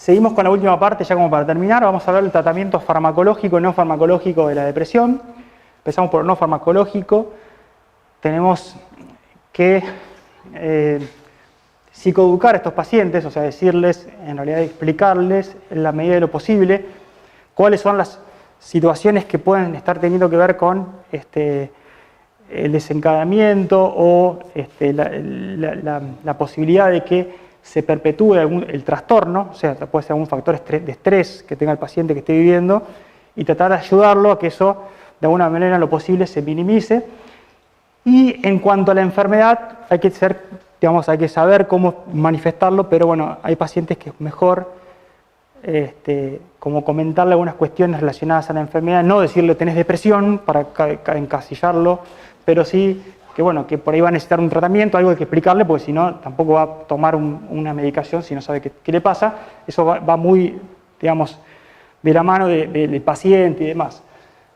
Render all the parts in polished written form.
Seguimos con la última parte, ya como para terminar. Vamos a ver el tratamiento farmacológico y no farmacológico de la depresión. Empezamos por no farmacológico. Tenemos que psicoeducar a estos pacientes, o sea, decirles, en realidad explicarles en la medida de lo posible cuáles son las situaciones que pueden estar teniendo que ver con el desencadenamiento o la posibilidad de que se perpetúe el trastorno, o sea, puede ser algún factor de estrés que tenga el paciente que esté viviendo, y tratar de ayudarlo a que eso, de alguna manera, en lo posible, se minimice. Y en cuanto a la enfermedad, hay que saber cómo manifestarlo, pero bueno, hay pacientes que es mejor como comentarle algunas cuestiones relacionadas a la enfermedad, no decirle tenés depresión para encasillarlo, pero sí que bueno, que por ahí va a necesitar un tratamiento, algo hay que explicarle, porque si no, tampoco va a tomar una medicación si no sabe qué le pasa. Eso va muy, digamos, de la mano del paciente y demás.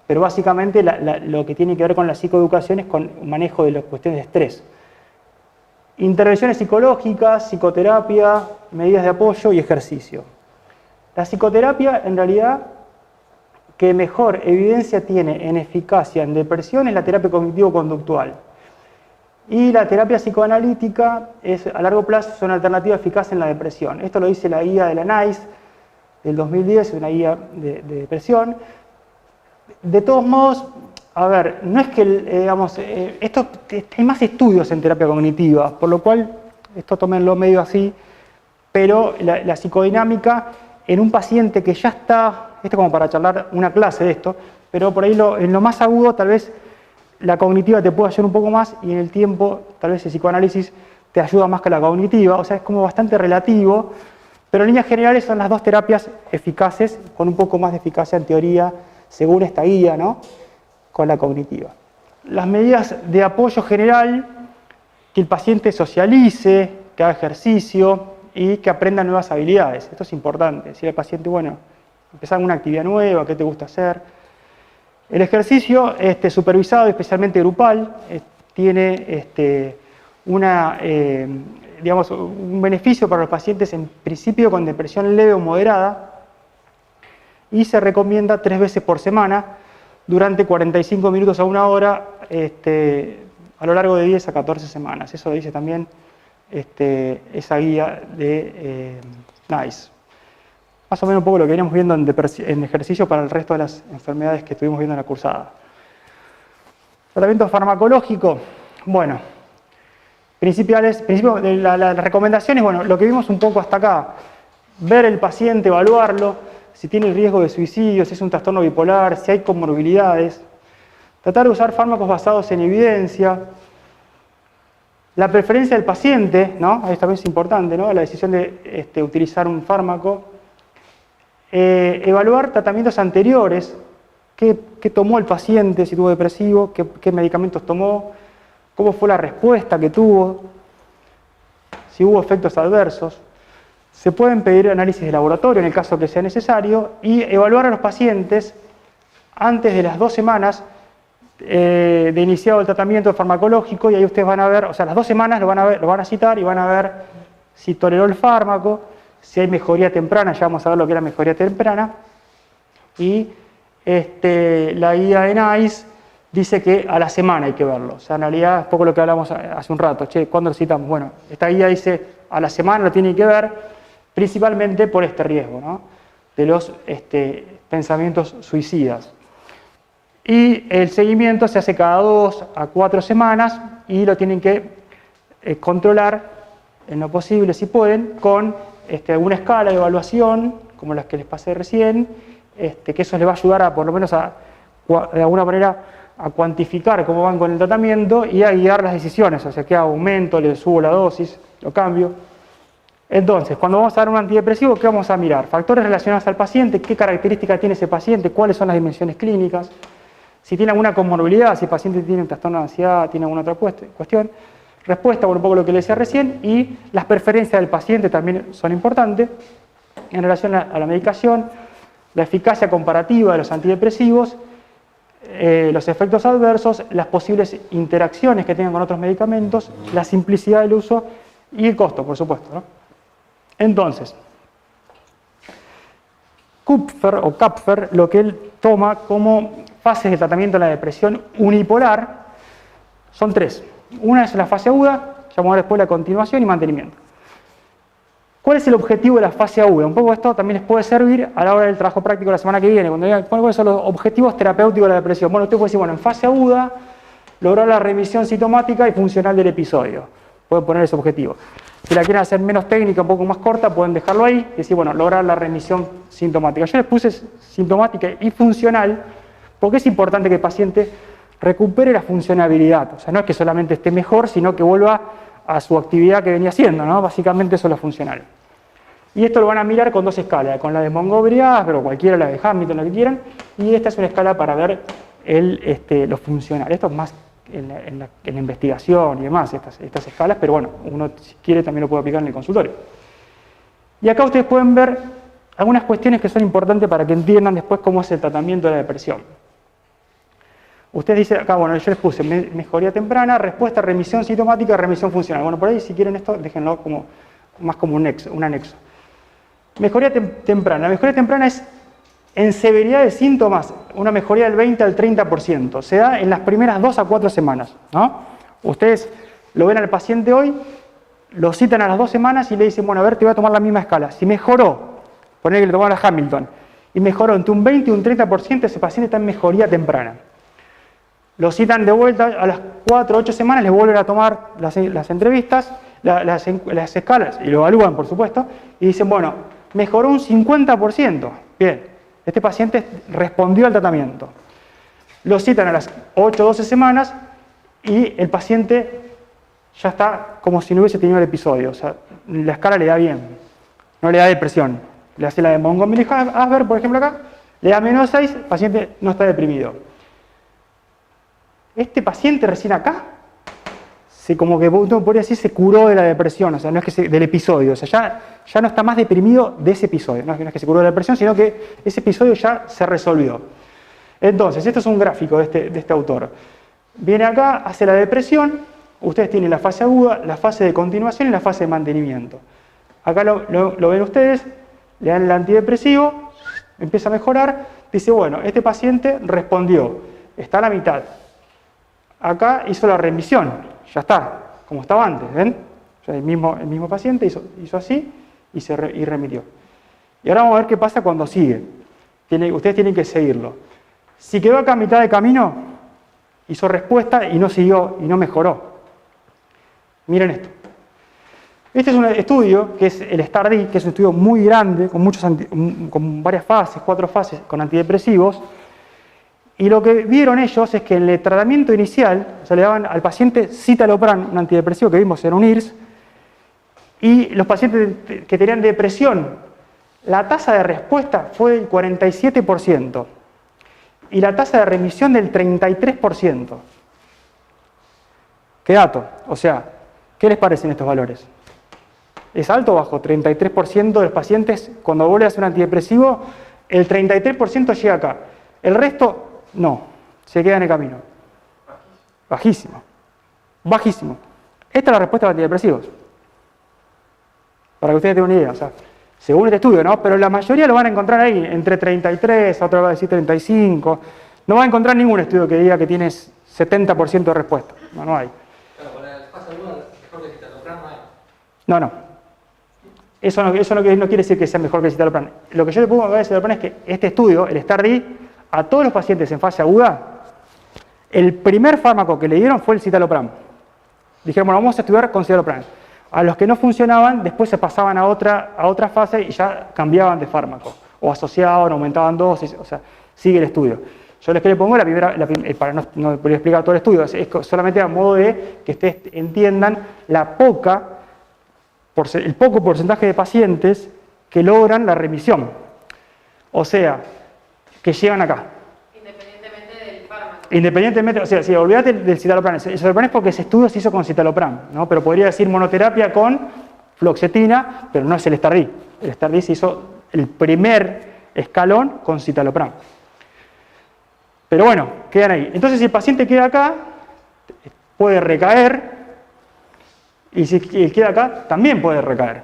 Pero básicamente lo que tiene que ver con la psicoeducación es con el manejo de las cuestiones de estrés. Intervenciones psicológicas, psicoterapia, medidas de apoyo y ejercicio. La psicoterapia, en realidad, que mejor evidencia tiene en eficacia en depresión es la terapia cognitivo-conductual. Y la terapia psicoanalítica a largo plazo es una alternativa eficaz en la depresión. Esto lo dice la guía de la NICE del 2010, una guía de depresión. De todos modos, a ver, no es que, digamos, hay más estudios en terapia cognitiva, por lo cual, esto tómenlo medio así, pero la psicodinámica en un paciente que ya está, esto como para charlar una clase de esto, pero por ahí en lo más agudo tal vez la cognitiva te puede ayudar un poco más y en el tiempo tal vez el psicoanálisis te ayuda más que la cognitiva, o sea, es como bastante relativo, pero en líneas generales son las dos terapias eficaces, con un poco más de eficacia en teoría, según esta guía, ¿no?, con la cognitiva. Las medidas de apoyo general, que el paciente socialice, que haga ejercicio y que aprenda nuevas habilidades. Esto es importante, decir al paciente, bueno, empezar una actividad nueva, ¿qué te gusta hacer? El ejercicio supervisado, especialmente grupal, tiene digamos, un beneficio para los pacientes en principio con depresión leve o moderada y se recomienda 3 veces por semana durante 45 minutos a 1 hora a lo largo de 10 a 14 semanas. Eso lo dice también esa guía de NICE. Más o menos un poco lo que veníamos viendo en ejercicio para el resto de las enfermedades que estuvimos viendo en la cursada. Tratamiento farmacológico, bueno, las recomendaciones, bueno, lo que vimos un poco hasta acá, ver el paciente, evaluarlo, si tiene riesgo de suicidio, si es un trastorno bipolar, si hay comorbilidades, tratar de usar fármacos basados en evidencia, la preferencia del paciente, ¿no? Esto también es importante, ¿no? La decisión de utilizar un fármaco. Evaluar tratamientos anteriores, qué tomó el paciente, si tuvo depresivo, qué medicamentos tomó, cómo fue la respuesta que tuvo, si hubo efectos adversos. Se pueden pedir análisis de laboratorio en el caso que sea necesario y evaluar a los pacientes antes de las 2 semanas de iniciado el tratamiento farmacológico y ahí ustedes van a ver, o sea, las 2 semanas lo van a citar y van a ver si toleró el fármaco, si hay mejoría temprana, ya vamos a ver lo que era mejoría temprana, y la guía de NICE dice que a la semana hay que verlo, o sea, en realidad es poco lo que hablamos hace un rato, ¿cuándo lo citamos? Bueno, esta guía dice a la semana lo tienen que ver, principalmente por este riesgo, ¿no?, de los pensamientos suicidas. Y el seguimiento se hace cada 2 a 4 semanas y lo tienen que controlar en lo posible, si pueden, con alguna escala de evaluación, como las que les pasé recién, que eso les va a ayudar a, por lo menos, de alguna manera, a cuantificar cómo van con el tratamiento y a guiar las decisiones, o sea, que aumento, le subo la dosis, lo cambio. Entonces, cuando vamos a dar un antidepresivo, ¿qué vamos a mirar? Factores relacionados al paciente, qué características tiene ese paciente, cuáles son las dimensiones clínicas, si tiene alguna comorbilidad, si el paciente tiene un trastorno de ansiedad, tiene alguna otra cuestión. Respuesta por un poco lo que le decía recién, y las preferencias del paciente también son importantes en relación a la medicación, la eficacia comparativa de los antidepresivos, los efectos adversos, las posibles interacciones que tengan con otros medicamentos, la simplicidad del uso y el costo, por supuesto, ¿no? Entonces, Kupfer lo que él toma como fases de tratamiento de la depresión unipolar son 3. Una es la fase aguda, llamamos después la continuación y mantenimiento. ¿Cuál es el objetivo de la fase aguda? Un poco esto también les puede servir a la hora del trabajo práctico la semana que viene, cuando digan cuáles son los objetivos terapéuticos de la depresión. Bueno, usted puede decir, bueno, en fase aguda, lograr la remisión sintomática y funcional del episodio. Pueden poner ese objetivo. Si la quieren hacer menos técnica, un poco más corta, pueden dejarlo ahí y decir, bueno, lograr la remisión sintomática. Yo les puse sintomática y funcional porque es importante que el paciente recupere la funcionabilidad. O sea, no es que solamente esté mejor, sino que vuelva a su actividad que venía haciendo, ¿no? Básicamente eso es lo funcional. Y esto lo van a mirar con 2 escalas, con la de Montgomery-Åsberg o cualquiera, la de Hamilton, lo que quieran, y esta es una escala para ver lo funcional. Esto es más en la investigación y demás, estas escalas, pero bueno, uno si quiere también lo puede aplicar en el consultorio. Y acá ustedes pueden ver algunas cuestiones que son importantes para que entiendan después cómo es el tratamiento de la depresión. Ustedes dicen acá, bueno, yo les puse mejoría temprana, respuesta, remisión sintomática, remisión funcional. Bueno, por ahí si quieren esto, déjenlo más como un anexo. Mejoría temprana. La mejoría temprana es en severidad de síntomas, una mejoría del 20 al 30%. Se da en las primeras 2 a 4 semanas, ¿no? Ustedes lo ven al paciente hoy, lo citan a las 2 semanas y le dicen, bueno, a ver, te voy a tomar la misma escala. Si mejoró, poner que le tomaron a Hamilton, y mejoró entre un 20 y un 30%, ese paciente está en mejoría temprana. Lo citan de vuelta a las 4 o 8 semanas, les vuelven a tomar las entrevistas, las escalas, y lo evalúan, por supuesto, y dicen, bueno, mejoró un 50%. Bien, este paciente respondió al tratamiento. Lo citan a las 8 o 12 semanas y el paciente ya está como si no hubiese tenido el episodio. O sea, la escala le da bien, no le da depresión. Le hace la de Montgomery-Åsberg, por ejemplo acá, le da menos 6, el paciente no está deprimido. Este paciente recién acá, como que uno podría decir, se curó de la depresión, o sea, no es que del episodio, o sea, ya no está más deprimido de ese episodio, no es que se curó de la depresión, sino que ese episodio ya se resolvió. Entonces, esto es un gráfico de este autor. Viene acá, hace la depresión, ustedes tienen la fase aguda, la fase de continuación y la fase de mantenimiento. Acá lo ven ustedes, le dan el antidepresivo, empieza a mejorar, dice, bueno, este paciente respondió, está a la mitad. Acá hizo la remisión, ya está, como estaba antes, ¿ven? O sea, el mismo paciente hizo así y remitió. Y ahora vamos a ver qué pasa cuando sigue. Ustedes tienen que seguirlo. Si quedó acá a mitad de camino, hizo respuesta y no siguió y no mejoró. Miren esto. Este es un estudio que es el STAR-D, que es un estudio muy grande, con varias fases, 4 fases, con antidepresivos. Y lo que vieron ellos es que en el tratamiento inicial, o sea, le daban al paciente citalopram, un antidepresivo que vimos en un IRS, y los pacientes que tenían depresión, la tasa de respuesta fue del 47% y la tasa de remisión del 33%. ¿Qué dato? O sea, ¿qué les parecen estos valores? ¿Es alto o bajo? 33% de los pacientes, cuando vuelve a hacer un antidepresivo, el 33% llega acá. El resto... no, se queda en el camino. Bajísimo. Bajísimo. Esta es la respuesta de los antidepresivos. Para que ustedes tengan una idea. O sea, según este estudio, ¿no? Pero la mayoría lo van a encontrar ahí, entre 33, otra va a decir 35. No va a encontrar ningún estudio que diga que tienes 70% de respuesta. No hay. Claro, para el fase aguda, mejor que citalopram no hay. No. Eso no quiere decir que sea mejor que el citalopram. Lo que yo le pongo acá de citalopram es que este estudio, el STAR-D, a todos los pacientes en fase aguda, el primer fármaco que le dieron fue el citalopram. Dijeron, bueno, vamos a estudiar con citalopram. A los que no funcionaban, después se pasaban a otra fase y ya cambiaban de fármaco. O asociaban, aumentaban dosis, o sea, sigue el estudio. Yo les pongo para no poder explicar todo el estudio, es solamente a modo de que ustedes entiendan el poco porcentaje de pacientes que logran la remisión. O sea, que llegan acá. Independientemente del fármaco. Independientemente, o sea, si olvídate del citalopram. El citalopram es porque ese estudio se hizo con citalopram, ¿no? Pero podría decir monoterapia con fluoxetina, pero no es el STAR-D. El STAR-D se hizo el primer escalón con citalopram. Pero bueno, quedan ahí. Entonces, si el paciente queda acá, puede recaer, y si queda acá, también puede recaer.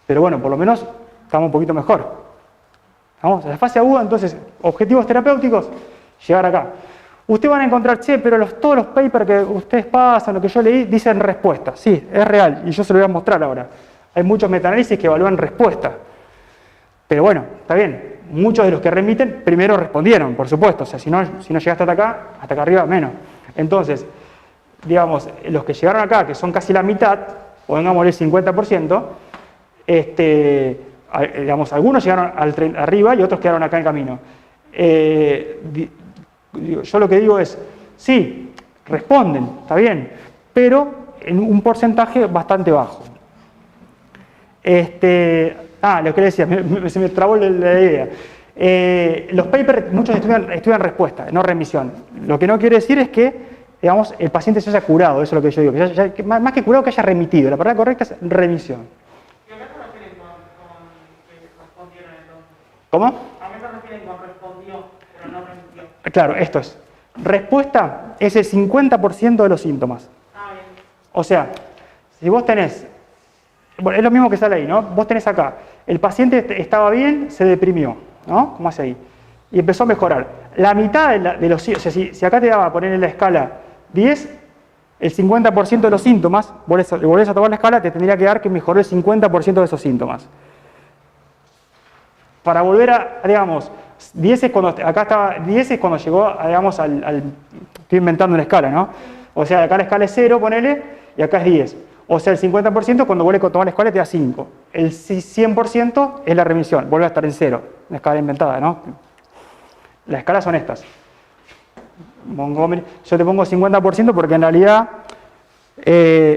Pero bueno, por lo menos estamos un poquito mejor. Vamos, la fase aguda, entonces, objetivos terapéuticos, llegar acá. Ustedes van a encontrar, che, pero todos los papers que ustedes pasan, lo que yo leí, dicen respuesta. Sí, es real, y yo se lo voy a mostrar ahora. Hay muchos metaanálisis que evalúan respuesta. Pero bueno, está bien, muchos de los que remiten primero respondieron, por supuesto. O sea, si no llegaste hasta acá arriba, menos. Entonces, digamos, los que llegaron acá, que son casi la mitad, o digamos el 50%, digamos, algunos llegaron arriba y otros quedaron acá en el camino. Yo lo que digo es, sí, responden, está bien, pero en un porcentaje bastante bajo. Lo que les decía, se me trabó la idea. Los papers, muchos estudian respuesta, no remisión. Lo que no quiere decir es que, digamos, el paciente se haya curado, eso es lo que yo digo. Que más que curado, que haya remitido. La palabra correcta es remisión. ¿Y a qué se refieren con que respondieron entonces? ¿Cómo? ¿A qué se refieren con respondió, pero no remitió? Claro, esto es. Respuesta es el 50% de los síntomas. Bien. O sea, si vos tenés, bueno, es lo mismo que sale ahí, ¿no? Vos tenés acá, el paciente estaba bien, se deprimió, ¿no? ¿Cómo hace ahí? Y empezó a mejorar. La mitad de los, o sea, si acá te daba a poner en la escala 10, el 50% de los síntomas, volvés a tomar la escala, te tendría que dar que mejoró el 50% de esos síntomas. Para volver a, digamos, 10 es cuando, acá estaba, 10 es cuando llegó, digamos, estoy inventando una escala, ¿no? O sea, acá la escala es 0, ponele, y acá es 10. O sea, el 50% cuando vuelve a tomar la escala te da 5. El 100% es la remisión, vuelve a estar en 0. Una escala inventada, ¿no? Las escalas son estas. Montgomery, yo te pongo 50% porque en realidad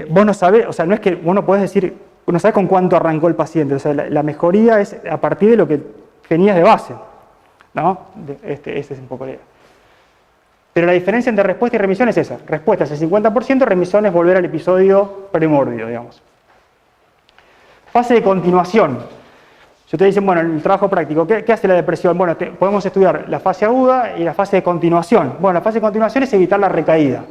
vos no sabés, o sea, no es que vos no podés decir, no sabés con cuánto arrancó el paciente. O sea, la mejoría es a partir de lo que tenías de base, ¿no? Este es un poco la idea. Pero la diferencia entre respuesta y remisión es esa. Respuesta es el 50%, remisión es volver al episodio primordio, digamos. Fase de continuación. Si ustedes dicen, bueno, en el trabajo práctico, ¿qué hace la depresión? Bueno, podemos estudiar la fase aguda y la fase de continuación. Bueno, la fase de continuación es evitar la recaída,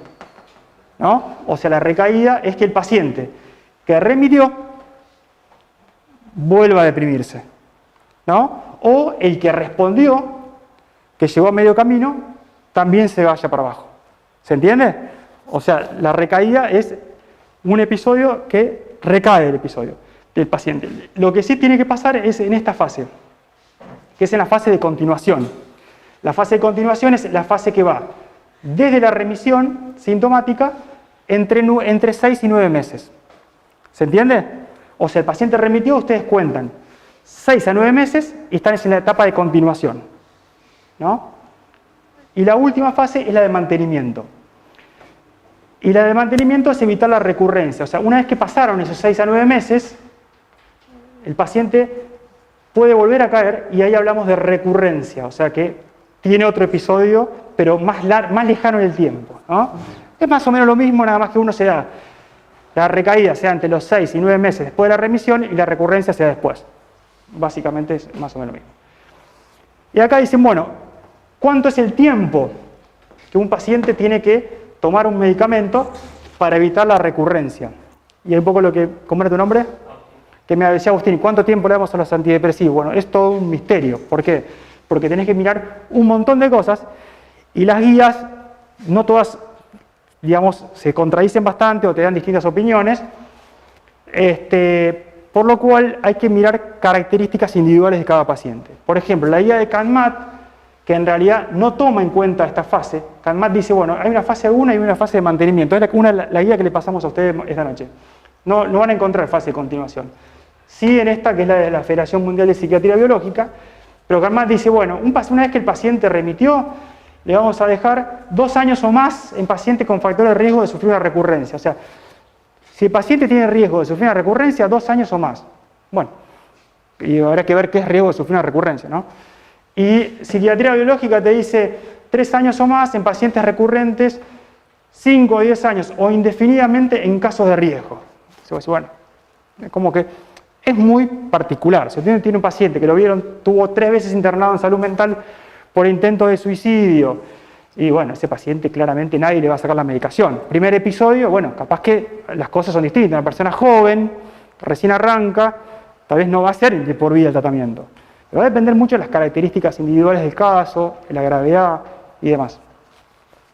¿no? O sea, la recaída es que el paciente que remitió vuelva a deprimirse, ¿no? O el que respondió, que llegó a medio camino, también se vaya para abajo. ¿Se entiende? O sea, la recaída es un episodio que recae el episodio del paciente. Lo que sí tiene que pasar es en esta fase, que es en la fase de continuación. La fase de continuación es la fase que va desde la remisión sintomática entre 6 y 9 meses. ¿Se entiende? O sea, el paciente remitió, ustedes cuentan 6 a 9 meses y están en la etapa de continuación, ¿no? Y la última fase es la de mantenimiento. Y la de mantenimiento es evitar la recurrencia. O sea, una vez que pasaron esos 6 a 9 meses, el paciente puede volver a caer y ahí hablamos de recurrencia. O sea que tiene otro episodio, pero más lejano en el tiempo, ¿no? Es más o menos lo mismo, nada más que uno se da. La recaída sea entre los 6 y 9 meses después de la remisión y la recurrencia sea después. Básicamente es más o menos lo mismo. Y acá dicen, bueno, ¿cuánto es el tiempo que un paciente tiene que tomar un medicamento para evitar la recurrencia? Y un poco lo que... ¿Cómo era tu nombre? Que me decía Agustín, ¿cuánto tiempo le damos a los antidepresivos? Bueno, es todo un misterio. ¿Por qué? Porque tenés que mirar un montón de cosas y las guías, no todas, digamos, se contradicen bastante o te dan distintas opiniones. Por lo cual hay que mirar características individuales de cada paciente. Por ejemplo, la guía de CANMAT, que en realidad no toma en cuenta esta fase. CANMAT dice, bueno, hay una fase 1 y una fase de mantenimiento. Es la guía que le pasamos a ustedes esta noche. No van a encontrar fase de continuación. Sí en esta, que es la de la Federación Mundial de Psiquiatría Biológica, pero CANMAT dice, bueno, una vez que el paciente remitió, le vamos a dejar 2 años o más en pacientes con factores de riesgo de sufrir una recurrencia. O sea, si el paciente tiene riesgo de sufrir una recurrencia, 2 años o más. Bueno, y habrá que ver qué es riesgo de sufrir una recurrencia, ¿no? Y psiquiatría biológica te dice 3 años o más en pacientes recurrentes, 5 o 10 años o indefinidamente en casos de riesgo. Bueno, como que es muy particular. Si usted tiene un paciente que lo vieron, tuvo 3 veces internado en salud mental por intento de suicidio, y bueno, ese paciente claramente nadie le va a sacar la medicación. Primer episodio, bueno, capaz que las cosas son distintas. Una persona joven, recién arranca, tal vez no va a ser de por vida el tratamiento. Pero va a depender mucho de las características individuales del caso, de la gravedad y demás.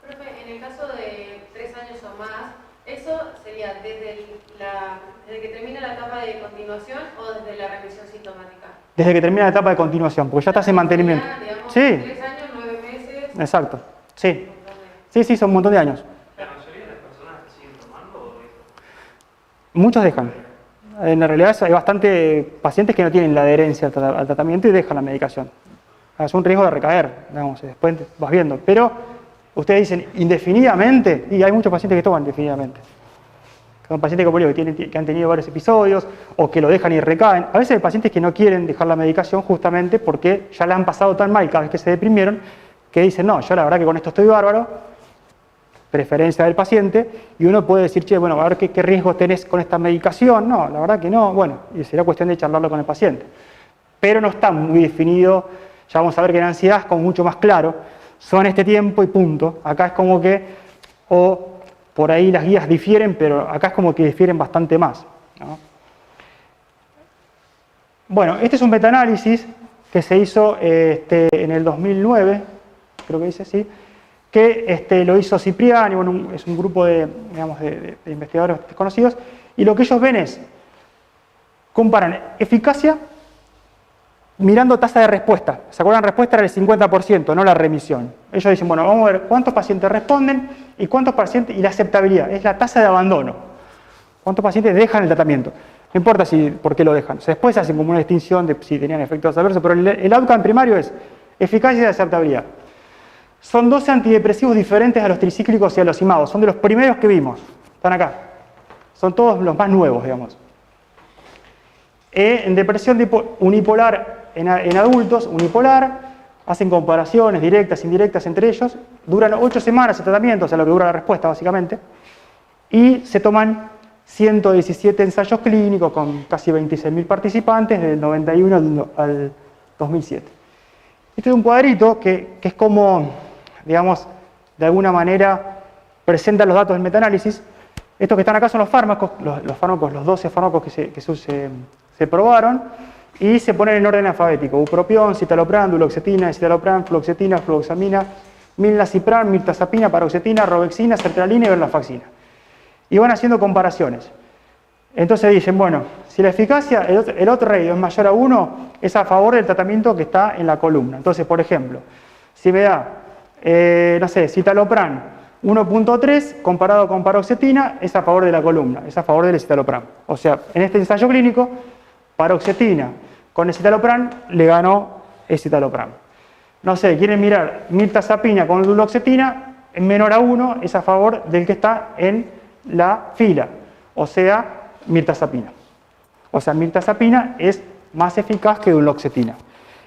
Profe, en el caso de 3 años o más, ¿eso sería desde que termina la etapa de continuación o desde la remisión sintomática? Desde que termina la etapa de continuación, porque ya estás en mantenimiento. Digamos, Sí, 3 años, 9 meses. exacto. Sí. Sí, son un montón de años. ¿La mayoría de las personas siguen tomando o dejan? Muchos dejan. En realidad hay bastantes pacientes que no tienen la adherencia al tratamiento y dejan la medicación. Es un riesgo de recaer, digamos, después vas viendo. Pero ustedes dicen indefinidamente, y hay muchos pacientes que toman indefinidamente. Son pacientes como digo, que han tenido varios episodios o que lo dejan y recaen. A veces hay pacientes que no quieren dejar la medicación justamente porque ya la han pasado tan mal cada vez que se deprimieron que dicen, no, yo la verdad que con esto estoy bárbaro, preferencia del paciente, y uno puede decir, che, bueno, a ver qué riesgos tenés con esta medicación. No, la verdad que no, bueno, y será cuestión de charlarlo con el paciente. Pero no está muy definido, ya vamos a ver que en ansiedad es como mucho más claro, son este tiempo y punto. Acá es como que, o por ahí las guías difieren, pero acá es como que difieren bastante más, ¿no? Bueno, este es un metaanálisis que se hizo en el 2009, creo que dice así, que lo hizo Cipriani, bueno, es un grupo de investigadores conocidos, y lo que ellos ven es, comparan eficacia mirando tasa de respuesta. ¿Se acuerdan? Respuesta era el 50%, no la remisión. Ellos dicen, bueno, vamos a ver cuántos pacientes responden y cuántos pacientes, y la aceptabilidad, es la tasa de abandono. ¿Cuántos pacientes dejan el tratamiento? No importa por qué lo dejan. O sea, después hacen como una distinción de si tenían efectos adversos, pero el outcome primario es eficacia y aceptabilidad. Son 12 antidepresivos diferentes a los tricíclicos y a los imados. Son de los primeros que vimos. Están acá. Son todos los más nuevos, digamos. En depresión unipolar en adultos, unipolar, hacen comparaciones directas, indirectas entre ellos. Duran 8 semanas el tratamiento, o sea, lo que dura la respuesta, básicamente. Y se toman 117 ensayos clínicos con casi 26.000 participantes del 91 al 2007. Este es un cuadrito que es como, digamos, de alguna manera presenta los datos del metaanálisis. Estos que están acá son los fármacos, los 12 fármacos que se probaron y se ponen en orden alfabético. Bupropión, citalopram, duloxetina, escitalopram, fluoxetina, fluoxamina, milnacipran, mirtazapina, paroxetina, roxexina, sertralina y venlafaxina. Y van haciendo comparaciones. Entonces dicen, bueno, si la eficacia, el odds ratio es mayor a 1, es a favor del tratamiento que está en la columna. Entonces, por ejemplo, si me da, no sé, citalopram 1.3 comparado con paroxetina, es a favor de la columna, es a favor del escitalopram. O sea, en este ensayo clínico, paroxetina con escitalopram le ganó escitalopram. No sé, quieren mirar mirtazapina con duloxetina, en menor a 1 es a favor del que está en la fila, o sea, mirtazapina. O sea, mirtazapina es más eficaz que duloxetina.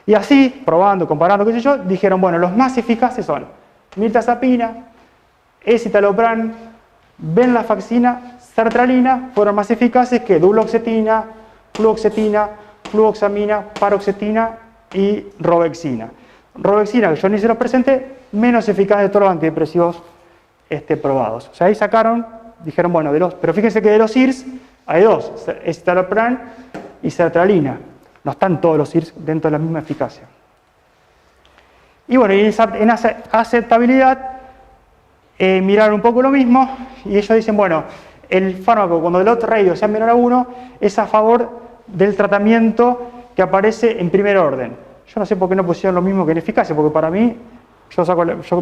Y así, probando, comparando, qué sé yo, dijeron, bueno, los más eficaces son mirtazapina, escitalopram, venlafaxina, sertralina, fueron más eficaces que duloxetina, fluoxetina, fluoxamina, paroxetina y roxexina. Roxexina, que yo ni se los presenté, menos eficaz de todos los antidepresivos probados. O sea, ahí sacaron, dijeron, bueno, pero fíjense que de los IRS hay dos, escitalopram y sertralina. No están todos los IRS dentro de la misma eficacia. Y bueno, y en aceptabilidad, miraron un poco lo mismo, y ellos dicen, bueno, el fármaco, cuando el odds ratio sea menor a 1, es a favor del tratamiento que aparece en primer orden. Yo no sé por qué no pusieron lo mismo que en eficacia, porque para mí,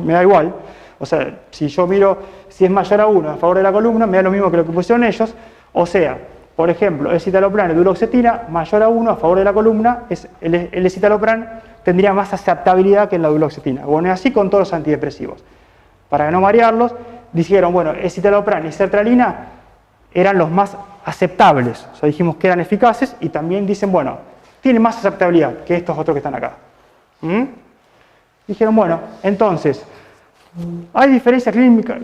me da igual. O sea, si yo miro si es mayor a 1 a favor de la columna, me da lo mismo que lo que pusieron ellos. O sea, por ejemplo, el escitalopram y duloxetina, mayor a 1 a favor de la columna, el escitalopram tendría más aceptabilidad que en la duloxetina. Bueno, así con todos los antidepresivos. Para no marearlos, dijeron, bueno, escitalopram y sertralina eran los más aceptables. O sea, dijimos que eran eficaces y también dicen, bueno, tienen más aceptabilidad que estos otros que están acá. Dijeron, bueno, entonces, hay diferencias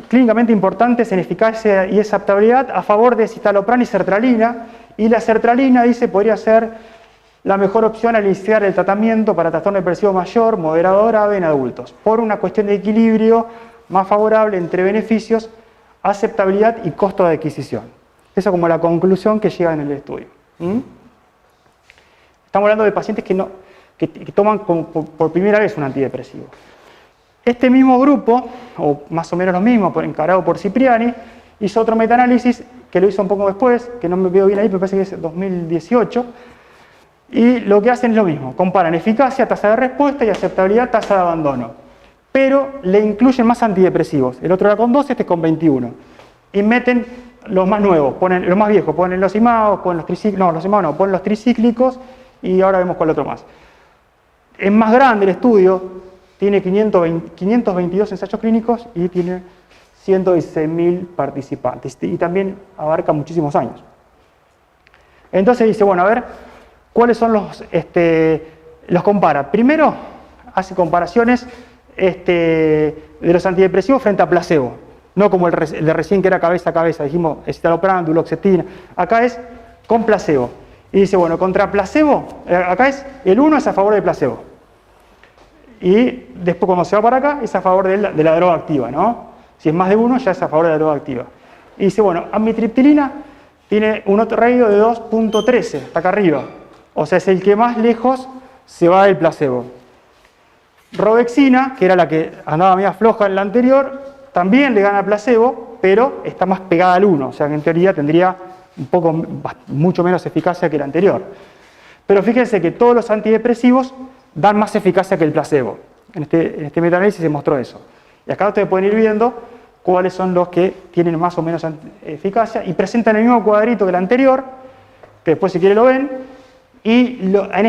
clínicamente importantes en eficacia y aceptabilidad a favor de escitalopram y sertralina, y la sertralina, dice, podría ser la mejor opción al iniciar el tratamiento para trastorno depresivo mayor, moderado o grave en adultos, por una cuestión de equilibrio más favorable entre beneficios, aceptabilidad y costo de adquisición. Esa es como la conclusión que llega en el estudio. Estamos hablando de pacientes que que toman por primera vez un antidepresivo. Este mismo grupo, o más o menos lo mismo, encarado por Cipriani, hizo otro metaanálisis que lo hizo un poco después, que no me veo bien ahí, pero parece que es 2018, y lo que hacen es lo mismo, comparan eficacia, tasa de respuesta y aceptabilidad, tasa de abandono, pero le incluyen más antidepresivos. El otro era con 12, este es con 21, y meten los más nuevos, ponen los más viejos, ponen los IMAOs, ponen los tricíclicos, no, los IMAOs no, ponen los tricíclicos, y ahora vemos cuál otro más. Es más grande el estudio, tiene 522 ensayos clínicos y tiene 116.000 participantes, y también abarca muchísimos años. Entonces dice, bueno, a ver, ¿cuáles son los compara? Primero, hace comparaciones de los antidepresivos frente a placebo. No como el de recién que era cabeza a cabeza, dijimos escitalopram, duloxetina. Acá es con placebo. Y dice, bueno, contra placebo, acá es el 1 es a favor del placebo. Y después cuando se va para acá es a favor de la droga activa, ¿no? Si es más de 1 ya es a favor de la droga activa. Y dice, bueno, amitriptilina tiene un otro radio de 2.13, está acá arriba. O sea, es el que más lejos se va del placebo. Robexina, que era la que andaba media floja en la anterior, también le gana al placebo, pero está más pegada al 1, o sea que en teoría tendría mucho menos eficacia que la anterior. Pero fíjense que todos los antidepresivos dan más eficacia que el placebo. En este metaanálisis se mostró eso. Y acá ustedes pueden ir viendo cuáles son los que tienen más o menos eficacia y presentan el mismo cuadrito que el anterior, que después si quieren lo ven, y en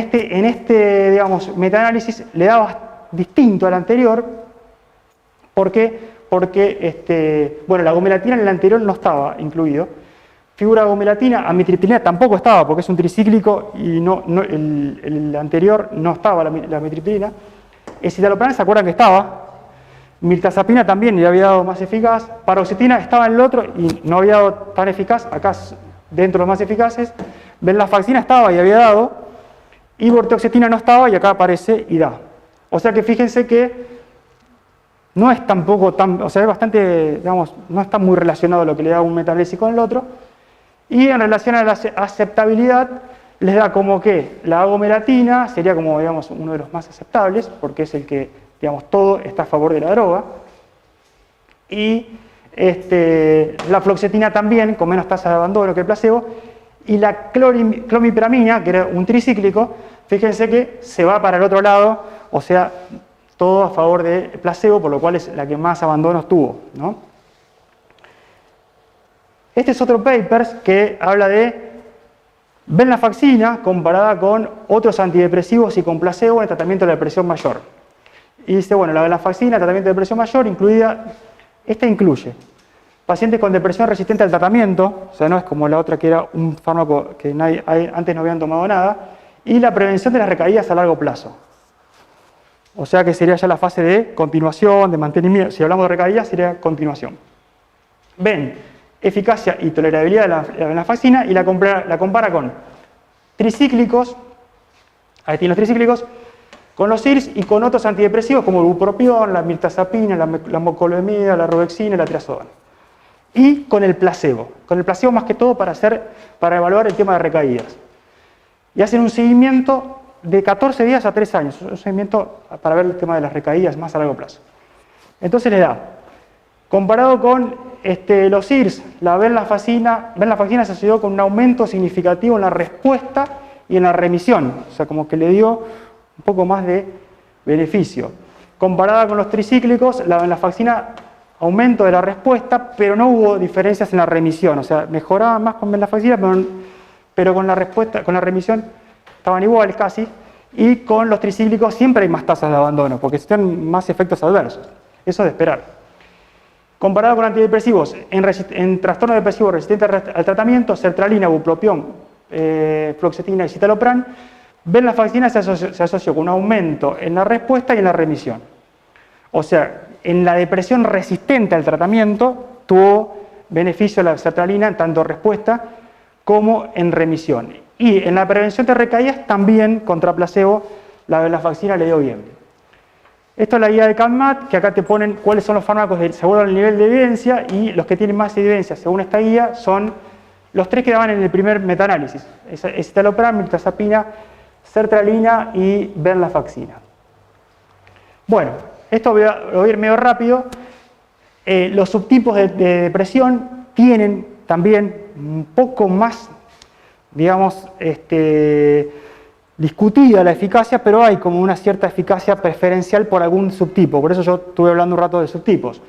este digamos, metaanálisis le da distinto al anterior. ¿Por qué? Porque bueno, la gomelatina en el anterior no estaba incluido. Figura gomelatina, amitriptilina tampoco estaba porque es un tricíclico y el anterior no estaba la amitriptilina. Escitalopram, ¿se acuerdan que estaba? Mirtazapina también le había dado más eficaz. Paroxetina estaba en el otro y no había dado tan eficaz. Acá dentro de los más eficaces. Venlafaxina estaba y había dado. Y vortioxetina no estaba y acá aparece y da. O sea que fíjense que no es tampoco tan, o sea, es bastante, digamos, no está muy relacionado lo que le da un metaanálisis con el otro. Y en relación a la aceptabilidad, les da como que la agomelatina sería como, digamos, uno de los más aceptables, porque es el que, digamos, todo está a favor de la droga. Y la fluoxetina también, con menos tasa de abandono que el placebo. Y la clomipramina, que era un tricíclico, fíjense que se va para el otro lado, o sea, todo a favor de placebo, por lo cual es la que más abandonos tuvo, ¿no? Este es otro paper que habla de venlafaxina comparada con otros antidepresivos y con placebo en el tratamiento de la depresión mayor. Y dice, bueno, la venlafaxina, tratamiento de depresión mayor, esta incluye pacientes con depresión resistente al tratamiento, o sea, no es como la otra que era un fármaco que antes no habían tomado nada, y la prevención de las recaídas a largo plazo. O sea que sería ya la fase de continuación, de mantenimiento. Si hablamos de recaídas, sería continuación. Ven, eficacia y tolerabilidad de la venlafaxina y la compara con tricíclicos, ahí tienen los tricíclicos, con los IRS y con otros antidepresivos como el bupropión, la mirtazapina, la mocolemida, la robexina y la triazodona. Y con el placebo más que todo para evaluar el tema de recaídas. Y hacen un seguimiento de 14 días a 3 años, un seguimiento para ver el tema de las recaídas más a largo plazo. Entonces le da, comparado con los IRS, la venlafaxina se asociou con un aumento significativo en la respuesta y en la remisión, o sea, como que le dio un poco más de beneficio. Comparada con los tricíclicos, la venlafaxina aumento de la respuesta, pero no hubo diferencias en la remisión, o sea, mejoraba más con venlafaxina, pero con la respuesta, con la remisión estaban iguales casi, y con los tricíclicos siempre hay más tasas de abandono, porque tienen más efectos adversos. Eso es de esperar. Comparado con antidepresivos, en trastorno depresivo resistente al tratamiento, sertralina, bupropión, fluoxetina y citalopram, venlafaxina se asoció con un aumento en la respuesta y en la remisión. O sea, en la depresión resistente al tratamiento tuvo beneficio la sertralina en tanto respuesta como en remisión. Y en la prevención de recaídas también contra placebo la venlafaxina le dio bien. Esto es la guía de CANMAT, que acá te ponen cuáles son los fármacos según el nivel de evidencia, y los que tienen más evidencia según esta guía son los 3 que daban en el primer metaanálisis: escitalopram, mirtazapina, sertralina y venlafaxina. Bueno, esto voy a ir medio rápido. Los subtipos de depresión tienen también un poco más, digamos, discutida la eficacia, pero hay como una cierta eficacia preferencial por algún subtipo. Por eso yo estuve hablando un rato de subtipos.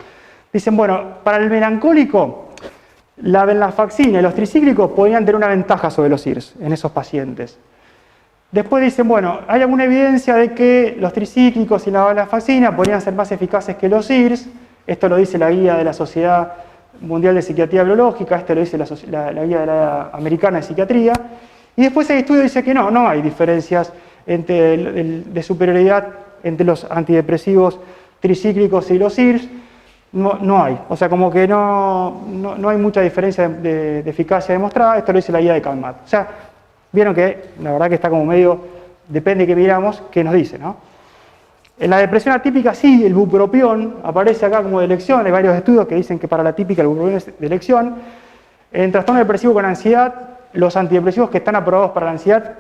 Dicen, bueno, para el melancólico, la venlafaxina y los tricíclicos podrían tener una ventaja sobre los IRS en esos pacientes. Después dicen, bueno, hay alguna evidencia de que los tricíclicos y la venlafaxina podrían ser más eficaces que los IRS. Esto lo dice la guía de la Sociedad Mundial de Psiquiatría Biológica, esto lo dice la guía de la Americana de Psiquiatría. Y después el estudio dice que no hay diferencias de superioridad entre los antidepresivos tricíclicos y los IRS. No hay, o sea, como que no hay mucha diferencia de eficacia demostrada. Esto lo dice la guía de Calmat. O sea, vieron que la verdad que está como medio, depende de qué miramos, qué nos dice, ¿no? En la depresión atípica sí, el bupropión aparece acá como de elección. Hay varios estudios que dicen que para la atípica el bupropión es de elección. En trastorno depresivo con ansiedad, los antidepresivos que están aprobados para la ansiedad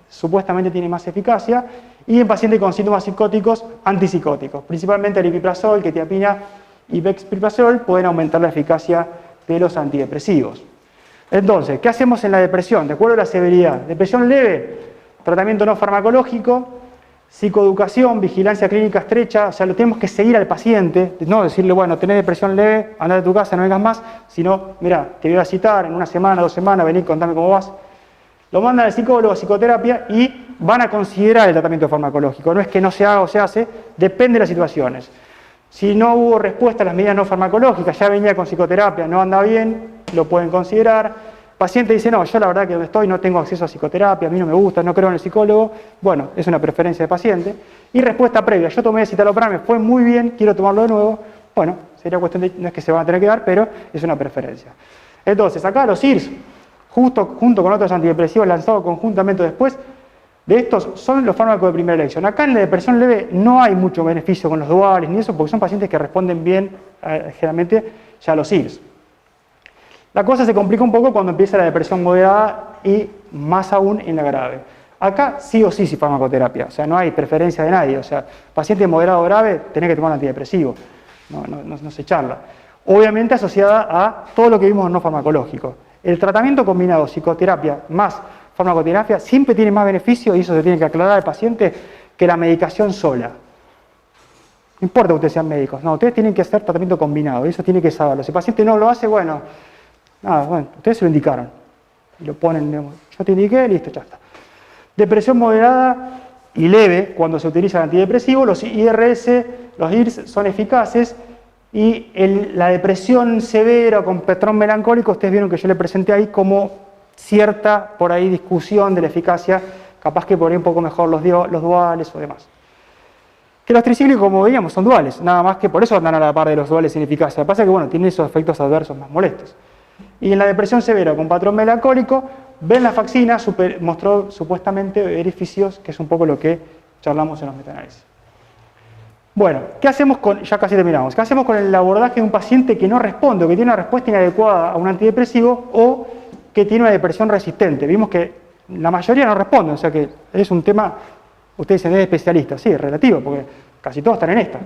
supuestamente tienen más eficacia. Y en pacientes con síntomas psicóticos, antipsicóticos. Principalmente el aripiprazol, quetiapina y brexpiprazol pueden aumentar la eficacia de los antidepresivos. Entonces, ¿qué hacemos en la depresión? De acuerdo a la severidad. Depresión leve, tratamiento no farmacológico, psicoeducación, vigilancia clínica estrecha, o sea, lo tenemos que seguir al paciente, no decirle, bueno, tenés depresión leve, andá de tu casa, no vengas más, sino, mira, te voy a citar en una semana, 2 semanas, vení, contame cómo vas. Lo mandan al psicólogo, a psicoterapia y van a considerar el tratamiento farmacológico. No es que no se haga o se hace, depende de las situaciones. Si no hubo respuesta a las medidas no farmacológicas, ya venía con psicoterapia, no anda bien, lo pueden considerar. Paciente dice, no, yo la verdad que donde estoy no tengo acceso a psicoterapia, a mí no me gusta, no creo en el psicólogo. Bueno, es una preferencia de paciente. Y respuesta previa, yo tomé citalopram, me fue muy bien, quiero tomarlo de nuevo. Bueno, sería cuestión de, no es que se van a tener que dar, pero es una preferencia. Entonces, acá los IRS, junto con otros antidepresivos lanzados conjuntamente después, de estos son los fármacos de primera elección. Acá en la depresión leve no hay mucho beneficio con los duales ni eso, porque son pacientes que responden bien generalmente ya a los IRS. La cosa se complica un poco cuando empieza la depresión moderada y más aún en la grave. Acá sí o sí farmacoterapia, o sea, no hay preferencia de nadie. O sea, paciente moderado o grave, tenés que tomar un antidepresivo, no se charla. Obviamente asociada a todo lo que vimos no farmacológico. El tratamiento combinado psicoterapia más farmacoterapia siempre tiene más beneficio, y eso se tiene que aclarar al paciente, que la medicación sola. No importa que ustedes sean médicos, no, ustedes tienen que hacer tratamiento combinado, y eso tiene que saberlo. Si el paciente no lo hace, bueno, ustedes se lo indicaron, y lo ponen, digamos, yo te indiqué, listo, ya está. Depresión moderada y leve, cuando se utiliza el antidepresivo, los IRS, los IRS son eficaces, y la depresión severa con patrón melancólico, ustedes vieron que yo le presenté ahí como cierta, por ahí, discusión de la eficacia, capaz que por ahí un poco mejor los duales o demás. Que los tricíclicos, como veíamos, son duales, nada más que por eso andan a la par de los duales en eficacia. Lo que pasa es que, bueno, tienen esos efectos adversos más molestos. Y en la depresión severa con patrón melancólico, venlafaxina mostró supuestamente beneficios, que es un poco lo que charlamos en los metaanálisis. Bueno, ¿qué hacemos ya casi terminamos, qué hacemos con el abordaje de un paciente que no responde o que tiene una respuesta inadecuada a un antidepresivo o que tiene una depresión resistente? Vimos que la mayoría no responde, o sea que es un tema, ustedes dicen, es especialista, sí, es relativo, porque casi todos están en esta.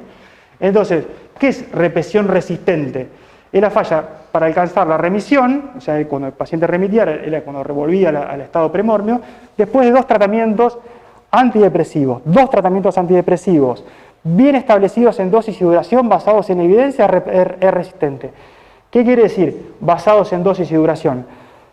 Entonces, ¿qué es represión resistente? Es la falla para alcanzar la remisión, o sea, cuando el paciente remitía, era cuando revolvía al estado premormio, después de 2 tratamientos antidepresivos. 2 tratamientos antidepresivos bien establecidos en dosis y duración, basados en evidencia, es resistente. ¿Qué quiere decir basados en dosis y duración?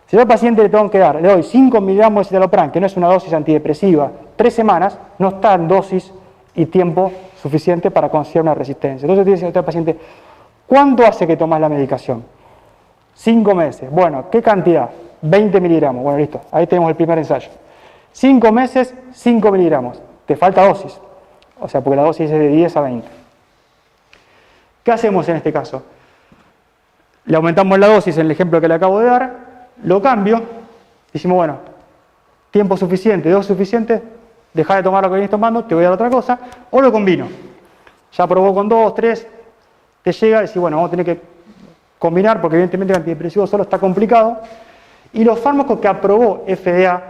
Si yo al paciente le tengo que dar, le doy 5 miligramos de citalopram, que no es una dosis antidepresiva, 3 semanas, no está en dosis y tiempo suficiente para considerar una resistencia. Entonces tiene que decir al paciente, ¿cuánto hace que tomas la medicación? 5 meses. Bueno, ¿qué cantidad? 20 miligramos. Bueno, listo, ahí tenemos el primer ensayo. 5 meses, 5 miligramos. Te falta dosis. O sea, porque la dosis es de 10 a 20. ¿Qué hacemos en este caso? Le aumentamos la dosis en el ejemplo que le acabo de dar, lo cambio, decimos, bueno, tiempo suficiente, dosis suficiente, deja de tomar lo que venís tomando, te voy a dar otra cosa, o lo combino. Ya probó con 2, 3, te llega y decís, bueno, vamos a tener que combinar, porque evidentemente el antidepresivo solo está complicado, y los fármacos que aprobó FDA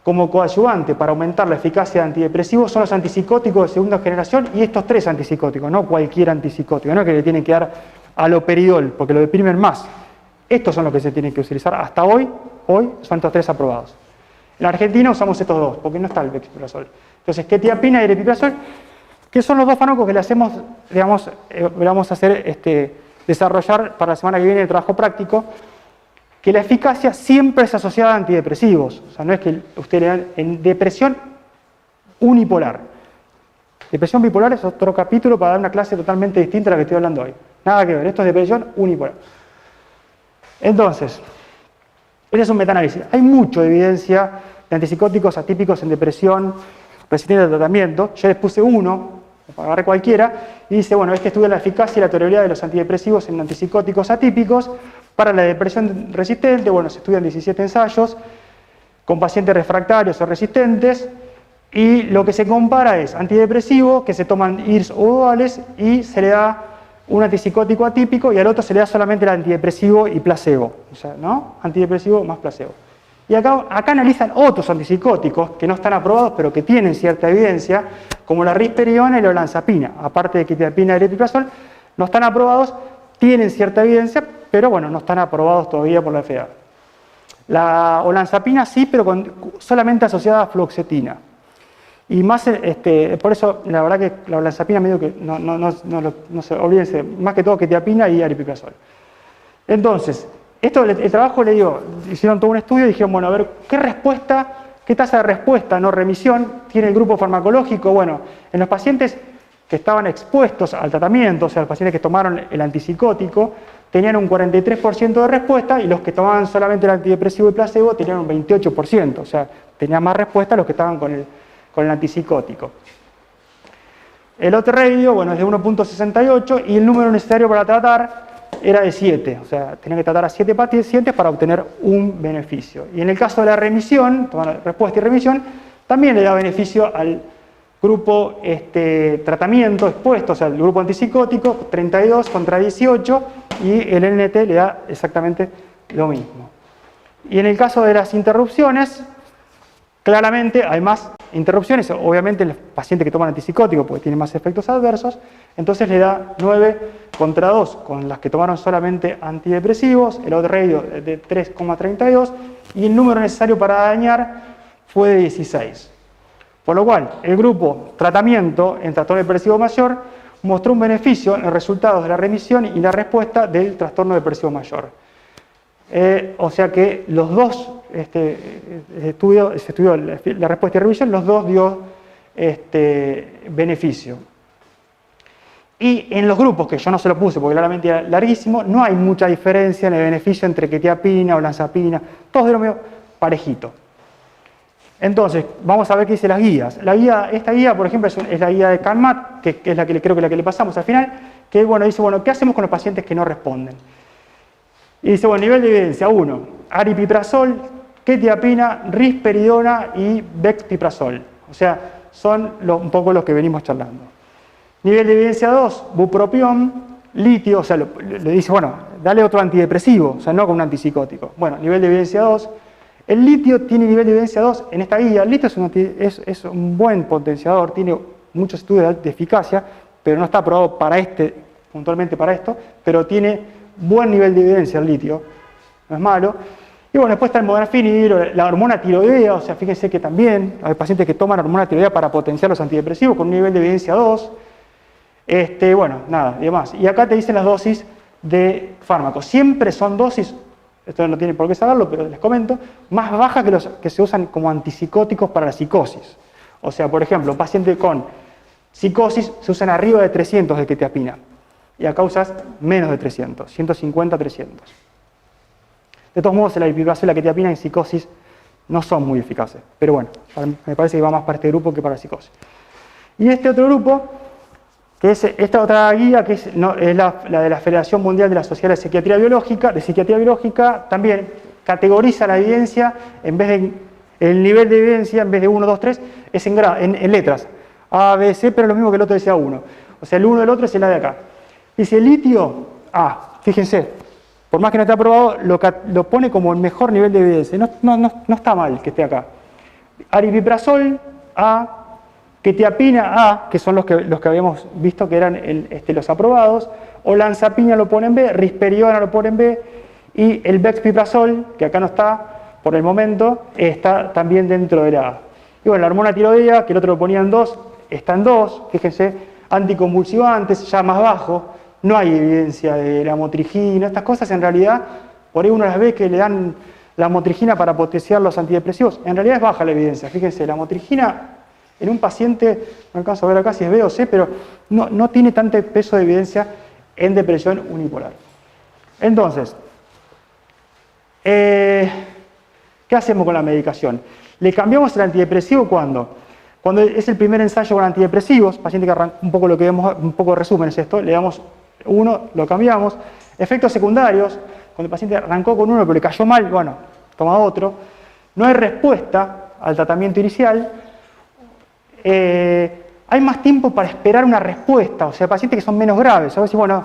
como coadyuvante para aumentar la eficacia de antidepresivos son los antipsicóticos de segunda generación y estos 3 antipsicóticos, no cualquier antipsicótico, no es que le tienen que dar haloperidol porque lo deprimen más. Estos son los que se tienen que utilizar. Hasta hoy son estos 3 aprobados. En la Argentina usamos estos 2 porque no está el pegipiprazol. Entonces, quetiapina y aripiprazol, que son los 2 fármacos que le hacemos, digamos, vamos a hacer desarrollar para la semana que viene el trabajo práctico, que la eficacia siempre es asociada a antidepresivos. O sea, no es que usted le dan en depresión unipolar. Depresión bipolar es otro capítulo para dar una clase totalmente distinta a la que estoy hablando hoy. Nada que ver, esto es depresión unipolar. Entonces, este es un metaanálisis. Hay mucha evidencia de antipsicóticos atípicos en depresión resistente al tratamiento. Yo les puse uno, agarré cualquiera, y dice, bueno, este estudia la eficacia y la tolerabilidad de los antidepresivos en antipsicóticos atípicos para la depresión resistente. Bueno, se estudian 17 ensayos con pacientes refractarios o resistentes, y lo que se compara es antidepresivo, que se toman IRS o duales, y se le da un antipsicótico atípico, y al otro se le da solamente el antidepresivo y placebo. O sea, ¿no? Antidepresivo más placebo. Y acá analizan otros antipsicóticos que no están aprobados, pero que tienen cierta evidencia, como la risperidona y la olanzapina. Aparte de quetiapina y aripiprazol, no están aprobados, tienen cierta evidencia, pero bueno, no están aprobados todavía por la FDA. La olanzapina sí, pero solamente asociada a fluoxetina. Y más, por eso, la verdad que la olanzapina medio que, no se olvídense, más que todo quetiapina y aripiprazol. Entonces, el trabajo le dio, hicieron todo un estudio y dijeron, bueno, a ver, ¿qué tasa de respuesta, no remisión, tiene el grupo farmacológico? Bueno, en los pacientes que estaban expuestos al tratamiento, o sea, los pacientes que tomaron el antipsicótico, tenían un 43% de respuesta, y los que tomaban solamente el antidepresivo y placebo tenían un 28%, o sea, tenían más respuesta los que estaban con el antipsicótico. El odds ratio, bueno, es de 1.68 y el número necesario para tratar era de 7, o sea, tenía que tratar a 7 pacientes para obtener un beneficio. Y en el caso de la remisión, tomar respuesta y remisión, también le da beneficio al grupo tratamiento expuesto, o sea, el grupo antipsicótico, 32 contra 18, y el NT le da exactamente lo mismo. Y en el caso de las interrupciones, claramente hay más interrupciones, obviamente en los pacientes que toman antipsicóticos porque tienen más efectos adversos, entonces le da 9 contra 2 con las que tomaron solamente antidepresivos, el odds ratio de 3,32 y el número necesario para dañar fue de 16. Por lo cual, el grupo tratamiento en trastorno depresivo mayor mostró un beneficio en los resultados de la remisión y la respuesta del trastorno depresivo mayor. O sea que los dos se estudió la respuesta y remisión, los dos dio beneficio. Y en los grupos, que yo no se lo puse porque claramente era larguísimo, no hay mucha diferencia en el beneficio entre quetiapina o olanzapina, todos de lo medio parejito. Entonces, vamos a ver qué dice las guías. Esta guía, por ejemplo, es la guía de CANMAT, que es la que creo que la que le pasamos al final, que bueno, dice, bueno, ¿qué hacemos con los pacientes que no responden? Y dice, bueno, nivel de evidencia, 1, aripiprazol, quetiapina, risperidona y bexpiprazol. O sea, son un poco los que venimos charlando. Nivel de evidencia 2, bupropión, litio, o sea, le dice, bueno, dale otro antidepresivo, o sea, no con un antipsicótico. Bueno, nivel de evidencia 2. El litio tiene nivel de evidencia 2 en esta guía. El litio es un buen potenciador, tiene muchos estudios de eficacia, pero no está aprobado para puntualmente para esto, pero tiene buen nivel de evidencia el litio, no es malo. Y bueno, después está el modafinil, la hormona tiroidea, o sea, fíjense que también hay pacientes que toman hormona tiroidea para potenciar los antidepresivos con un nivel de evidencia 2. Bueno, nada, y demás. Y acá te dicen las dosis de fármacos. Siempre son dosis, esto no tiene por qué saberlo, pero les comento, más bajas que los que se usan como antipsicóticos para la psicosis. O sea, por ejemplo, un paciente con psicosis se usan arriba de 300 de quetiapina. Y acá usas menos de 300, 150, 300. De todos modos, el aripiprazol y la quetiapina en psicosis no son muy eficaces. Pero bueno, me parece que va más para este grupo que para la psicosis. Y este otro grupo, que es esta otra guía, que es la de la Federación Mundial de la Sociedad de Psiquiatría Biológica, también categoriza la evidencia, en vez de el nivel de evidencia, en vez de 1, 2, 3, es en letras. A, B, C, pero lo mismo que el otro decía 1. O sea, el 1 del otro es el A de acá. Dice litio, fíjense, por más que no esté aprobado, lo pone como el mejor nivel de evidencia. No está mal que esté acá. aripiprazol A, quetiapina A, que son los que habíamos visto que eran los aprobados, olanzapina lo pone en B, risperidona lo pone en B, y el bexpiprazol, que acá no está por el momento, está también dentro de la A. Y bueno, la hormona tiroidea, que el otro lo ponía en 2, está en 2, fíjense, anticonvulsivantes, ya más bajo, no hay evidencia de la motrigina, estas cosas en realidad, por ahí uno las ve que le dan la motrigina para potenciar los antidepresivos, en realidad es baja la evidencia, fíjense, la motrigina en un paciente, no alcanzo a ver acá si es B o C, pero no tiene tanto peso de evidencia en depresión unipolar. Entonces, ¿qué hacemos con la medicación? Le cambiamos el antidepresivo cuando es el primer ensayo con antidepresivos, paciente que arranca, un poco lo que vemos, un poco de resumen es esto, le damos uno, lo cambiamos. Efectos secundarios, cuando el paciente arrancó con uno pero le cayó mal, bueno, toma otro. No hay respuesta al tratamiento inicial. Hay más tiempo para esperar una respuesta, o sea, pacientes que son menos graves. A veces, bueno,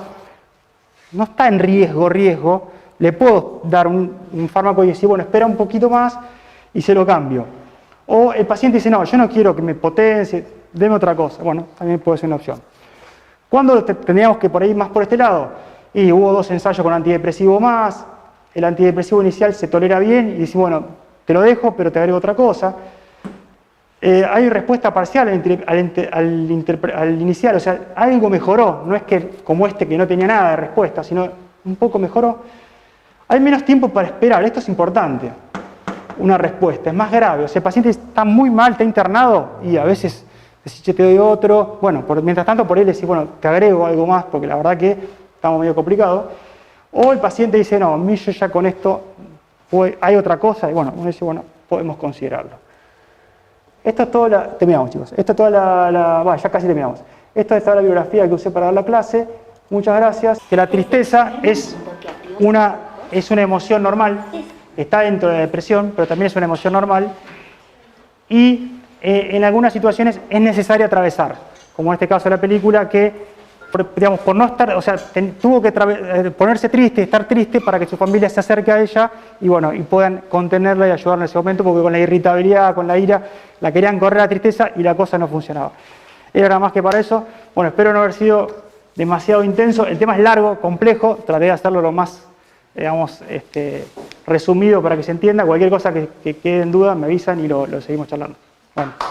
no está en riesgo, le puedo dar un fármaco y decir, bueno, espera un poquito más y se lo cambio. O el paciente dice, no, yo no quiero que me potencie, deme otra cosa. Bueno, también puede ser una opción. ¿Cuándo tendríamos que por ahí más por este lado? Y hubo 2 ensayos con antidepresivo más, el antidepresivo inicial se tolera bien y dice, bueno, te lo dejo, pero te agrego otra cosa. Hay respuesta parcial al inicial, o sea, algo mejoró, no es que como que no tenía nada de respuesta, sino un poco mejoró. Hay menos tiempo para esperar, esto es importante, una respuesta, es más grave, o sea, el paciente está muy mal, está internado y a veces decís, che, te doy otro, bueno, mientras tanto por ahí le decís, bueno, te agrego algo más porque la verdad que estamos medio complicados. O el paciente dice, no, a mí yo ya con esto, hay otra cosa, y bueno, uno dice, bueno, podemos considerarlo. Esto es toda terminamos chicos, esto es toda bueno, ya casi terminamos. Esto es toda la bibliografía que usé para dar la clase, muchas gracias. Que la tristeza es una emoción normal, está dentro de la depresión, pero también es una emoción normal. Y en algunas situaciones es necesario atravesar, como en este caso de la película, que digamos, por no estar, o sea, tuvo que ponerse triste, estar triste para que su familia se acerque a ella y bueno, y puedan contenerla y ayudarla en ese momento, porque con la irritabilidad, con la ira, la querían correr a la tristeza y la cosa no funcionaba. Era nada más que para eso. Bueno, espero no haber sido demasiado intenso. El tema es largo, complejo, traté de hacerlo lo más, digamos, resumido para que se entienda. Cualquier cosa que quede en duda me avisan y lo seguimos charlando. Bueno.